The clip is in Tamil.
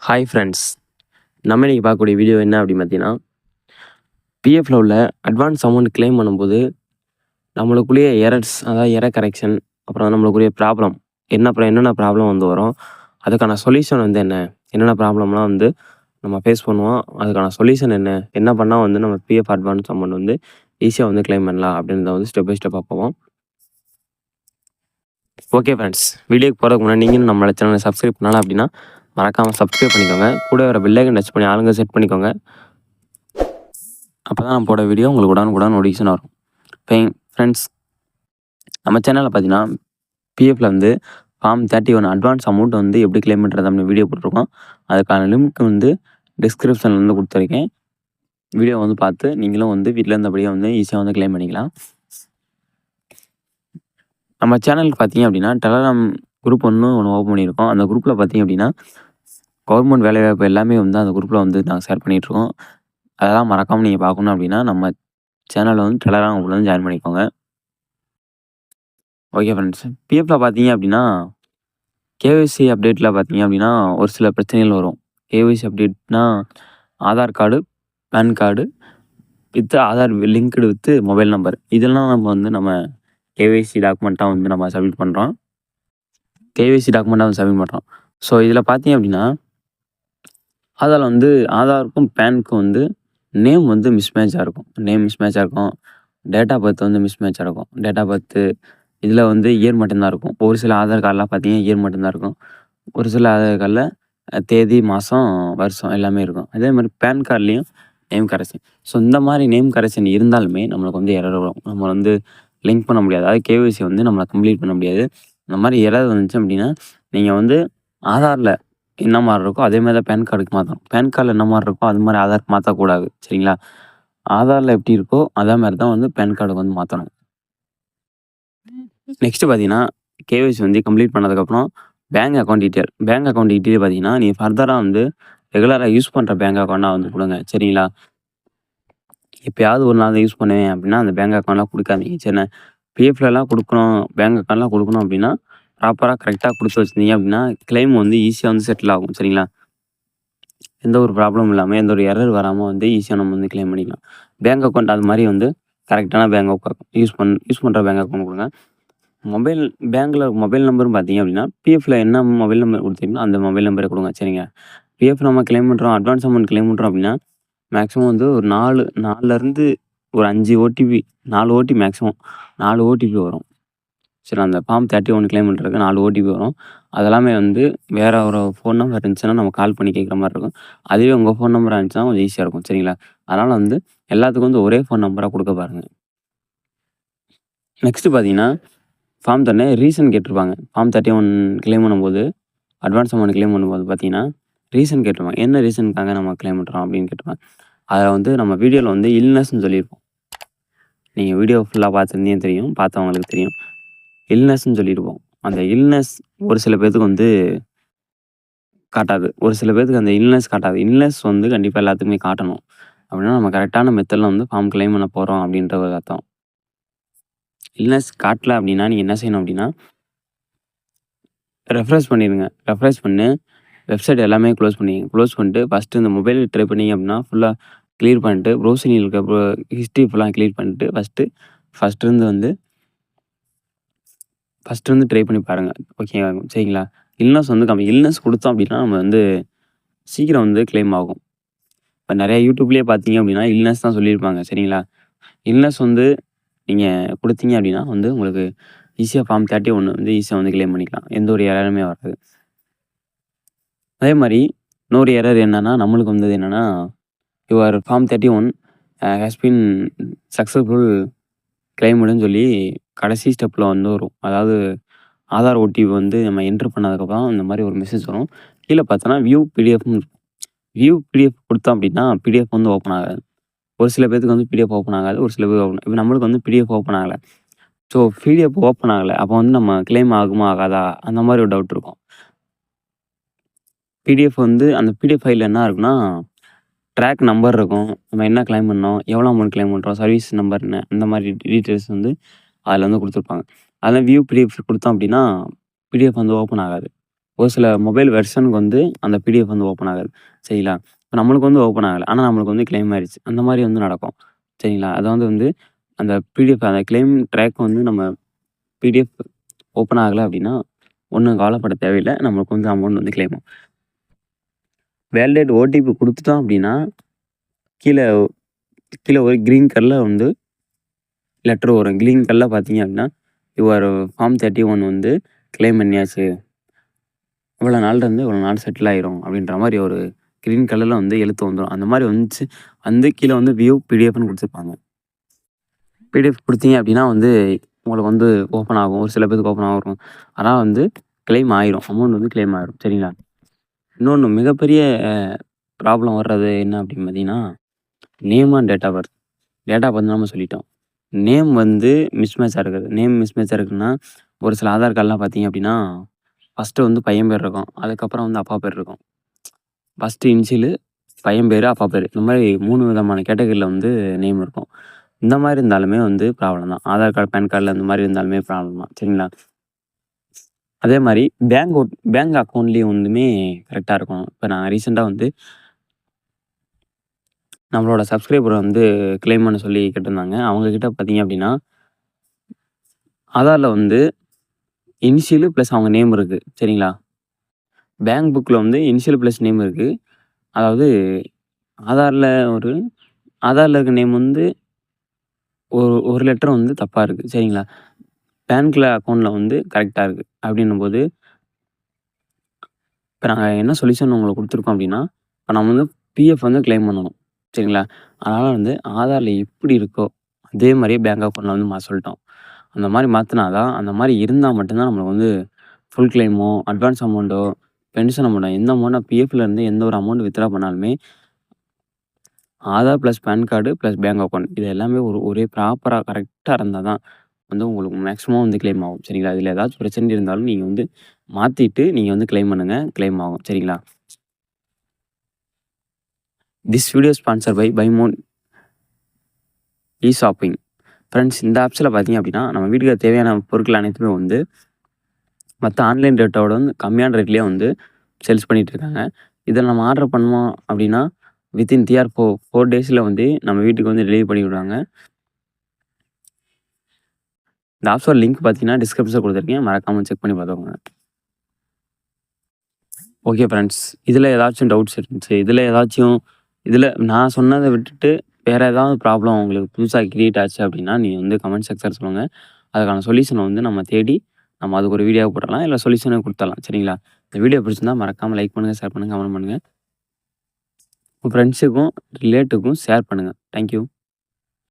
Hi friends. நம்ம இன்னைக்கு பார்க்கக்கூடிய வீடியோ என்ன அப்படின்னு பார்த்தீங்கன்னா, பிஎஃப்ல உள்ள அட்வான்ஸ் அமௌண்ட் கிளைம் பண்ணும்போது, நம்மளுக்குள்ளேயே எரர்ஸ் அதாவது எரர் கரெக்ஷன், அப்புறம் நம்மளுக்குரிய ப்ராப்ளம் என்னென்ன ப்ராப்ளம் வந்து வரும், அதுக்கான சொல்யூஷன் வந்து என்ன? என்னென்ன ப்ராப்ளம்லாம் வந்து நம்ம ஃபேஸ் பண்ணுவோம், அதுக்கான சொல்யூஷன் என்ன? என்ன பண்ணா வந்து நம்ம பிஎஃப் அட்வான்ஸ் அமௌண்ட் வந்து ஈஸியா வந்து கிளைம் பண்ணலாம் அப்படின்றத வந்து ஸ்டெப் பை ஸ்டெப்பா போவோம். ஓகே ஃப்ரெண்ட்ஸ், வீடியோக்கு போறதுக்கு முன்னாடி நீங்களும் நம்மளோட சேனலை சப்ஸ்கிரைப் பண்ணல அப்படின்னா, மறக்காம சப்ஸ்கிரைப் பண்ணிக்கோங்க. கூட வர பெல் ஐகான் டச் பண்ணி ஆளுங்க செட் பண்ணிக்கோங்க. அப்போ தான் நம்ம போட வீடியோ உங்களுக்கு உடனுக்குடன் நோட்டிஃபிகேஷன் வரும். ஃப்ரெண்ட்ஸ், நம்ம சேனலில் பார்த்தீங்கன்னா பிஎஃப்ல வந்து ஃபார்ம் 31 அட்வான்ஸ் அமௌண்ட் வந்து எப்படி கிளைம் பண்ணுறது அப்படின்னு வீடியோ போட்டிருக்கோம். அதுக்கான லிங்க் வந்து டிஸ்கிரிப்ஷனில் வந்து கொடுத்துருக்கேன். வீடியோ வந்து பார்த்து நீங்களும் வந்து வீட்டில் இருந்தபடியே வந்து ஈஸியாக வந்து கிளைம் பண்ணிக்கலாம். நம்ம சேனலுக்கு பார்த்தீங்க அப்படின்னா டெலகிராம் குரூப் ஒன்று ஓப்பன் பண்ணியிருக்கோம். அந்த குரூப்பில் பார்த்தீங்க அப்படின்னா கவர்மெண்ட் வேலைவாய்ப்பு எல்லாமே வந்து அந்த குரூப்பில் வந்து நாங்கள் ஷேர் பண்ணிகிட்ருக்கோம். அதெல்லாம் மறக்காமல் நீங்கள் பார்க்கணும் அப்படின்னா நம்ம சேனலில் வந்து டெலகிராம் குரூப்பில் வந்து ஜாயின் பண்ணிக்கோங்க. ஓகே ஃப்ரெண்ட்ஸ், பிஎஃப்ல பார்த்தீங்க அப்படின்னா கேஒய்சி அப்டேட்டில் பார்த்தீங்க அப்படின்னா ஒரு சில பிரச்சனைகள் வரும். கேஒய்சி அப்டேட்னா Aadhaar card, PAN card with Aadhaar linked with mobile number, இதெல்லாம் நம்ம கேஒய்சி டாக்குமெண்ட்டாக வந்து நம்ம சப்மிட் பண்ணுறோம். ஸோ இதில் பார்த்தீங்க அப்படின்னா ஆதாருக்கும் பேனுக்கும் வந்து நேம் வந்து மிஸ்மேட்சாக இருக்கும். டேட் ஆஃப் பர்த் வந்து மிஸ்மேட்சாக இருக்கும். டேட் ஆஃப் பர்த்து இதில் வந்து இயர் மட்டும்தான் இருக்கும். ஒரு சில ஆதார் கார்டெலாம் பார்த்தீங்கன்னா இயர் மட்டும்தான் இருக்கும். ஒரு சில ஆதார் கார்டில் தேதி, மாதம், வருஷம் எல்லாமே இருக்கும். அதே மாதிரி பேன் கார்ட்லேயும் நேம் கரெக்ஷன். ஸோ இந்த மாதிரி நேம் கரெக்ஷன் இருந்தாலுமே நம்மளுக்கு வந்து எரர் வரும். நம்ம வந்து லிங்க் பண்ண முடியாது. அதாவது கேஒய்சி வந்து நம்மளை கம்ப்ளீட் பண்ண முடியாது. இந்த மாதிரி எரர் வந்துச்சு அப்படின்னா நீங்கள் வந்து ஆதாரில் என்ன மாதிரி இருக்கோ அதே மாதிரி தான் பேன் கார்டுக்கு மாற்றணும். பேன் கார்டில் என்ன மாதிரி இருக்கோ அது மாதிரி ஆதாருக்கு மாற்றக்கூடாது. சரிங்களா? ஆதாரில் எப்படி இருக்கோ அதே மாதிரி தான் வந்து பேன் கார்டுக்கு வந்து மாற்றணும். நெக்ஸ்ட்டு பார்த்தீங்கன்னா கேஒய்சி வந்து கம்ப்ளீட் பண்ணதுக்கப்புறம் பேங்க் அக்கௌண்ட் டீட்டெயில் பார்த்தீங்கன்னா நீங்கள் ஃபர்தராக வந்து ரெகுலராக யூஸ் பண்ணுற பேங்க் அக்கௌண்ட்டாக வந்து கொடுங்க. சரிங்களா? எப்போயாவது ஒரு நாள் யூஸ் பண்ணுவேன் அப்படின்னா அந்த பேங்க் அக்கௌண்ட்லாம் கொடுக்காதீங்க. சரிண்ணா? பிஎஃப்லலாம் கொடுக்கணும், பேங்க் அக்கௌண்ட்லாம் கொடுக்கணும் அப்படின்னா ப்ராப்பராக கரெக்டாக கொடுத்து வச்சுருந்தீங்க அப்படின்னா கிளைம் வந்து ஈஸியாக வந்து செட்டில் ஆகும். சரிங்களா? எந்த ஒரு ப்ராப்ளமும் இல்லாமல் எந்த ஒரு எரர் வராமல் வந்து ஈஸியாக நம்ம வந்து கிளைம் பண்ணிக்கலாம். பேங்க் அக்கௌண்ட் அது மாதிரி வந்து கரெக்டான பேங்க் அக்கௌண்ட் யூஸ் பண்ணுற பேங்க் அக்கௌண்ட் கொடுங்க. மொபைல் நம்பரும் பார்த்தீங்க அப்படின்னா பிஎஃப்ல என்ன மொபைல் நம்பர் கொடுத்தீங்களோ அந்த மொபைல் நம்பரை கொடுங்க. சரிங்க? பிஎஃப் நம்ம கிளைம் பண்ணுறோம், அட்வான்ஸ் அமௌண்ட் கிளைம் பண்ணுறோம் அப்படின்னா மேக்ஸிமம் வந்து ஒரு 4லேருந்து ஒரு 5 ஓடிபி, 4 ஓடிபி மேக்ஸிமம் 4 ஓடிபி வரும். சரி, அந்த ஃபார்ம் 31 கிளைம் பண்ணுறதுக்கு 4 ஓடிபி வரும். அதெல்லாமே வந்து வேறு ஒரு ஃபோன் நம்பர் இருந்துச்சுன்னா நம்ம கால் பண்ணி கேட்குற மாதிரி இருக்கும். அதுவே உங்கள் ஃபோன் நம்பராக இருந்துச்சுன்னா கொஞ்சம் ஈஸியாக இருக்கும். சரிங்களா? அதனால் வந்து எல்லாத்துக்கும் வந்து ஒரே ஃபோன் நம்பராக கொடுக்க பாருங்கள். நெக்ஸ்ட்டு பார்த்தீங்கன்னா ஃபார்ம் ரீசன் கேட்டிருப்பாங்க. ஃபார்ம் 31 கிளைம் பண்ணும்போது அட்வான்ஸ் அமௌண்ட் கிளைம் பண்ணும்போது பார்த்தீங்கன்னா ரீசன் கேட்டிருப்பாங்க. என்ன ரீசனுக்காக நம்ம கிளைம் பண்ணுறோம் அப்படின்னு கேட்டிருப்பாங்க. அதில் வந்து நம்ம வீடியோவில் வந்து இல்னஸ்ன்னு சொல்லியிருப்போம். நீங்கள் வீடியோ ஃபுல்லாக பார்த்துருந்தீங்க தெரியும், பார்த்தவங்களுக்கு தெரியும். இல்னஸ்ன்னு சொல்லியிருப்போம். அந்த இல்னஸ் ஒரு சில பேர்த்துக்கு வந்து காட்டாது. ஒரு சில பேர்த்துக்கு அந்த இல்னஸ் காட்டாது. இல்னஸ் வந்து கண்டிப்பாக எல்லாத்துக்குமே காட்டணும். அப்படின்னா நம்ம கரெக்டான மெத்தடில் வந்து ஃபார்ம் கிளைம் பண்ண போகிறோம் அப்படின்ற ஒரு அர்த்தம். இல்னஸ் காட்டல அப்படின்னா நீங்கள் என்ன செய்யணும் அப்படின்னா ரெஃப்ரெஷ் பண்ணிடுங்க. ரெஃப்ரெஷ் பண்ணி வெப்சைட் எல்லாமே க்ளோஸ் பண்ணிட்டு ஃபஸ்ட்டு இந்த மொபைல் ட்ரை பண்ணிங்க அப்படின்னா ஃபுல்லாக கிளியர் பண்ணிட்டு ப்ரௌசிங்கில் இருக்க ஹிஸ்ட்ரி ஃபுல்லாக கிளியர் பண்ணிட்டு ஃபஸ்ட்டு ட்ரை பண்ணி பாருங்கள். ஓகேவா? சரிங்களா? இல்னஸ் வந்து இல்னஸ் கொடுத்தோம் அப்படின்னா நம்ம வந்து சீக்கிரம் வந்து கிளைம் ஆகும். இப்போ நிறையா யூடியூப்லேயே பார்த்தீங்க அப்படின்னா இல்னஸ் தான் சொல்லியிருப்பாங்க. சரிங்களா? இல்னஸ் வந்து நீங்கள் கொடுத்தீங்க அப்படின்னா வந்து உங்களுக்கு ஈஸியாக ஃபார்ம் 31 வந்து ஈஸியாக வந்து கிளைம் பண்ணிக்கலாம். எந்த ஒரு எரருமே வராது. அதே மாதிரி இன்னொரு எரர் என்னென்னா நம்மளுக்கு வந்தது என்னென்னா your form 31 has been successful கிளைம்டுன்னு சொல்லி கடைசி ஸ்டெப்பில் வந்து வரும். அதாவது ஆதார் ஓடிபி வந்து நம்ம என்ட்ரு பண்ணதுக்கப்புறம் இந்த மாதிரி ஒரு மெசேஜ் வரும். கீழே பார்த்தோன்னா வியூ பிடிஎஃப்னு இருக்கும். வியூ பிடிஎஃப் கொடுத்தோம் அப்படின்னா பிடிஎஃப் வந்து ஓப்பன் ஆகாது. ஒரு சில பேருக்கு வந்து பிடிஎஃப் ஓப்பன் ஆகாது, ஒரு சில பேர் இப்போ நம்மளுக்கு வந்து பிடிஎஃப் ஓப்பன் ஆகலை. ஸோ பிடிஎஃப் ஓப்பன் ஆகலை, அப்போ வந்து நம்ம கிளைம் ஆகுமா ஆகாதா அந்த மாதிரி ஒரு டவுட் இருக்கும். பிடிஎஃப் வந்து அந்த பிடிஎஃப் ஃபைலில் என்ன இருக்குன்னா ட்ராக் நம்பர் இருக்கும், நம்ம என்ன கிளைம் பண்ணோம், எவ்வளோ அமௌண்ட் கிளைம் பண்ணுறோம், சர்வீஸ் நம்பர் என்ன, அந்த மாதிரி டீட்டெயில்ஸ் வந்து அதில் வந்து கொடுத்துருப்பாங்க. அதில் வியூ பிடிஎஃப் கொடுத்தோம் அப்படின்னா பிடிஎஃப் வந்து ஓப்பன் ஆகாது. ஒரு சில மொபைல் வெர்ஷனுக்கு வந்து அந்த பிடிஎஃப் வந்து ஓப்பன் ஆகாது. சரிங்களா? இப்ப நம்மளுக்கு வந்து ஓப்பன் ஆகல. ஆனா நம்மளுக்கு வந்து கிளைம் ஆயிருச்சு. அந்த மாரி வந்து நடக்கும். சரிங்களா? அதாவது வந்து அந்த பிடிஎஃப் அந்த கிளைம் ட்ராக் வந்து நம்ம பிடிஎஃப் ஓப்பன் ஆகல அப்டின்னா, ஒண்ணும் கவலைப்பட தேவையில்ல. நம்மளுக்கு வந்து அமௌண்ட் வந்து கிளைம் ஆகும். வேலிடேட் ஓடிபி குடுத்துட்டோம் அப்டின்னா, கீழ கீழ ஒரு கிரீன் கலர்ல வந்து லெட்டர் வரும். கிரீன் கலர்ல பார்த்தீங்க அப்டின்னா, யுவர் ஃபார்ம் 31 வந்து கிளைம் பண்ணியாச்சு. இவ்வளோ நாள்லேருந்து இவ்வளோ நாள் செட்டில் ஆயிரும் அப்படின்ற மாரி ஒரு கிரீன் கலர்ல வந்து எழுத்து வந்துரும். அந்த மாரி வந்துச்சு வந்து கீழ வந்து வியூ பிடிஎஃப்னு குடுத்துருப்பாங்க. பிடிஎஃப் குடுத்தீங்க அப்படின்னா வந்து உங்களுக்கு வந்து ஓப்பன் ஆகும். ஒரு சில பேருக்கு ஓப்பன் ஆகும். ஆனா வந்து கிளைம் ஆயிரும். அமௌண்ட் வந்து கிளைம் ஆயிரும். சரிங்களா? இன்னொன்னு மிகப்பெரிய ப்ராப்ளம் வர்றது என்ன அப்படின்னு பார்த்தீங்கன்னா, name and date of birth. Date of birth நம்ம சொல்லிட்டோம். நேம் வந்து மிஸ்மேட்ச்சா இருக்குது. நேம் மிஸ்மேட்ச்சா இருக்குன்னா, ஒரு சில ஆதார் கார்ட்லாம் பார்த்தீங்க அப்படின்னா, ஃபர்ஸ்ட்டு வந்து பையன் பேர் இருக்கும். அதுக்கப்புறம் வந்து அப்பா பேர் இருக்கும். ஃபர்ஸ்ட்டு இனிஷியலு, பையன் பேரு, அப்பா பேரு. இந்த மாரி 3 விதமான கேட்டகரில வந்து நேம் இருக்கும். இந்த மாரி இருந்தாலுமே வந்து ப்ராப்ளம் தான். ஆதார் கார்டு, பான் கார்டுல இந்த மாரி இருந்தாலுமே ப்ராப்ளம் தான். சரிங்களா? அதே மாரி பேங்க் அக்கவுண்ட்லயும் வந்துமே கரெக்ட்டா இருக்கணும். இப்ப நான் ரீசென்ட்டா வந்து நம்மளோட சப்ஸ்கிரைபர் வந்து கிளைம் பண்ண சொல்லி கேட்டிருந்தாங்க. அவங்க கிட்ட பார்த்தீங்க அப்டின்னா, ஆதார்ல வந்து இனிஷியலு பிளஸ் அவங்க நேம் இருக்கு. சரிங்களா? பேங்க் புக்ல வந்து இனிஷியல் பிளஸ் நேம் இருக்கு. அதாவது ஆதார்ல ஒரு ஆதார்ல இருக்க நேம் வந்து ஒரு லெட்டர் வந்து தப்பா இருக்கு. சரிங்களா? பேங்க்ல அக்கவுண்ட்ல வந்து கரெக்ட்டா இருக்கு. அப்டின்னும்போது, இப்ப நாங்க என்ன சொல்யூஷன் உங்களுக்கு குடுத்துருக்கோம் அப்டின்னா, இப்ப நம்ம வந்து பிஎஃப் வந்து கிளைம் பண்ணணும். சரிங்களா? அதனால வந்து ஆதார்ல எப்படி இருக்கோ, அதே மாரியே பேங்க் அக்கவுண்ட்ல வந்து மாத்த சொல்லிட்டோம். அந்த மாரி மாத்துனா தான், அந்த மாரி இருந்தா மட்டும் தான் நம்மளுக்கு வந்து ஃபுல் கிளைமோ, அட்வான்ஸ் அமௌண்ட்டோ, பென்ஷன் அமௌண்ட்டோ எந்த அமௌண்ட்டோ பிஎஃப்ல இருந்து எந்த ஒரு அமௌண்ட் வித்ட்ரா பண்ணாலுமே, Aadhaar plus PAN card plus bank account இது எல்லாமே ஒரே ப்ராப்பரா கரெக்ட்டா இருந்தா தான் வந்து உங்களுக்கு மேக்ஸிமம் வந்து கிளைம் ஆகும். சரிங்களா? இதில ஏதாச்சும் பிரச்சனை இருந்தாலும் நீங்க வந்து மாத்திட்டு நீங்க வந்து கிளைம் பண்ணுங்க. கிளைம் ஆகும். சரிங்களா? திஸ் வீடியோ ஸ்பான்சர் பை பைமோன் ஷாப்பிங். ஃப்ரெண்ட்ஸ் இந்த ஆப்ஸ்ல பார்த்தீங்க அப்டின்னா, நம்ம வீட்டுக்கு தேவையான பொருட்கள் அனைத்துமே வந்து மத்த ஆன்லைன் ரேட்டோட வந்து கம்மியான ரேட்லயே வந்து சேல்ஸ் பண்ணிட்டு இருக்காங்க. இத நம்ம ஆர்டர் பண்ணோம் அப்டின்னா, வித்தின் 3 ஆர் 4 டேஸ்ல வந்து நம்ம வீட்டுக்கு வந்து டெலிவரி பண்ணி விடுவாங்க. இந்த ஆப்ஸோட லிங்க் பார்த்தீங்கன்னா, டிஸ்கிரிப்ஷன்ல குடுத்துருக்கேன். மறக்காம செக் பண்ணி பார்த்துக்கோங்க. Okay friends. இதில ஏதாச்சும் டவுட்ஸ் இருந்துச்சு. இதில நான் சொன்னத விட்டுட்டு வேற ஏதாவது ப்ராப்ளம் உங்களுக்கு புதுசா கிரியேட் ஆச்சு அப்டின்னா, நீங்க வந்து கமெண்ட் செக்ஷன்ல சொல்லுங்க. அதுக்கான சொல்யூஷன வந்து நம்ம தேடி நம்ம அதுக்கு ஒரு வீடியோவா போட்டுறலாம். இல்ல சொல்யூஷனே குடுத்துடலாம். சரிங்களா? இந்த வீடியோ பிடிச்சிருந்தா மறக்காம லைக் பண்ணுங்க, ஷேர் பண்ணுங்க, கமெண்ட் பண்ணுங்க. உங்க ஃப்ரெண்ட்ஸுக்கும், ரிலேட்டிவ்க்கும் ஷேர் பண்ணுங்க. Thank you.